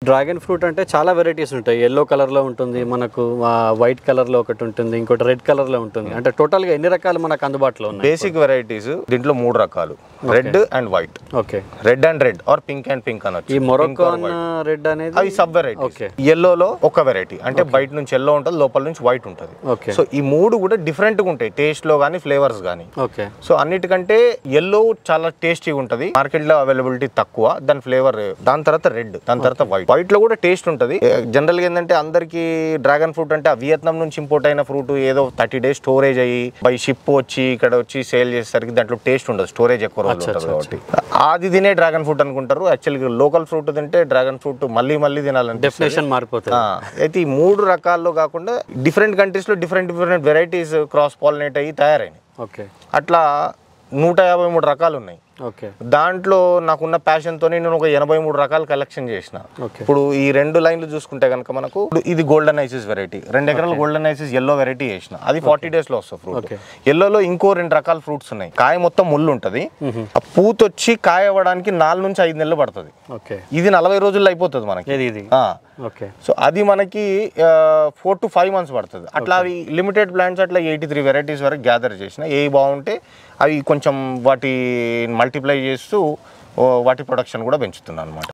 Dragon fruit అంటే చాలా varieties ఉంటాయి. ఎల్లో కలర్లో ఉంటుంది, మనకు వైట్ కలర్లో ఒకటి ఉంటుంది, ఇంకోటి రెడ్ కలర్లో ఉంటుంది. అంటే టోటల్గా ఎన్ని రకాలు మనకు అందుబాటులో ఉన్నాయి? బేసిక్ వెరైటీస్ దీంట్లో 3 రకాలు, red and white. Okay, red and red or pink and pink అనొచ్చు. ఈ మొరొకాన్ రెడ్ అనేది అవి సబ్ వెరైటీ. ఎల్లోలో ఒక వెరైటీ, అంటే బయట నుంచి ఎల్లో ఉంటుంది, లోపల నుంచి వైట్ ఉంటుంది. సో ఈ 3 కూడా డిఫరెంట్ గా ఉంటాయి, టేస్ట్ లో గానీ ఫ్లేవర్స్ గానీ. ఓకే, సో అన్నిటికంటే ఎల్లో చాలా టేస్టీగా ఉంటుంది, మార్కెట్ లో అవైలబిలిటీ తక్కువ, దాని ఫ్లేవర్. దాని తర్వాత రెడ్, దాని తర్వాత వైట్. వైట్ లో కూడా టేస్ట్ ఉంటుంది. జనరల్ గా ఏంటంటే అందరికి డ్రాగన్ ఫ్రూట్ అంటే వియత్నాం నుంచి ఇంపోర్ట్ అయిన ఫ్రూట్, ఏదో 30 days స్టోరేజ్ అయ్యి బై షిప్ వచ్చి ఇక్కడ వచ్చి సేల్ చేసేసరికి దాంట్లో టేస్ట్ ఉండదు, స్టోరేజ్ ఎక్కువ రోజులు ఉంటుంది కాబట్టి అది తినే డ్రాగన్ ఫ్రూట్ అనుకుంటారు. యాక్చువల్గా లోకల్ ఫ్రూట్ తింటే డ్రాగన్ ఫ్రూట్ మళ్ళీ మళ్ళీ తినాలంటే డెఫినేషన్ మారిపోతుంది. అయితే ఈ 3 రకాల్లో కాకుండా డిఫరెంట్ కంట్రీస్ లో డిఫరెంట్ వెరైటీస్ క్రాస్ పాలినేట్ అయ్యి తయారైనాయి. ఓకే, అట్లా 153 రకాలు ఉన్నాయి. ఓకే, దాంట్లో నాకున్న ప్యాషన్తో నేను ఒక 83 రకాలు కలెక్షన్ చేసిన. ఇప్పుడు ఈ 2 లైన్లు చూసుకుంటే కనుక మనకు ఇది గోల్డెన్ ఐసిస్ వెరైటీ, 2 ఎకరాల గోల్డెన్ ఐసిస్ ఎల్లో వెరైటీ చేసిన. అది 40 days లో వస్తుంది ఫ్రూట్. ఎల్లోలో ఇంకో 2 రకాల ఫ్రూట్స్ ఉన్నాయి. కాయ మొత్తం ముళ్ళు ఉంటుంది, ఆ పూత వచ్చి కాయ అవ్వడానికి 4 నుంచి 5 నెలలు పడుతుంది. ఇది 40 రోజుల్లో అయిపోతుంది మనకి. సో అది మనకి 4 to 5 months పడుతుంది. అట్లా అవి లిమిటెడ్ ప్లాంట్స్ అట్లా 83 వెరైటీస్ వరకు గ్యాదర్ చేసిన. ఏవి బాగుంటే అవి కొంచెం వాటి మల్టిప్లై చేస్తూ వాటి ప్రొడక్షన్ కూడా పెంచుతున్నాను అనమాట.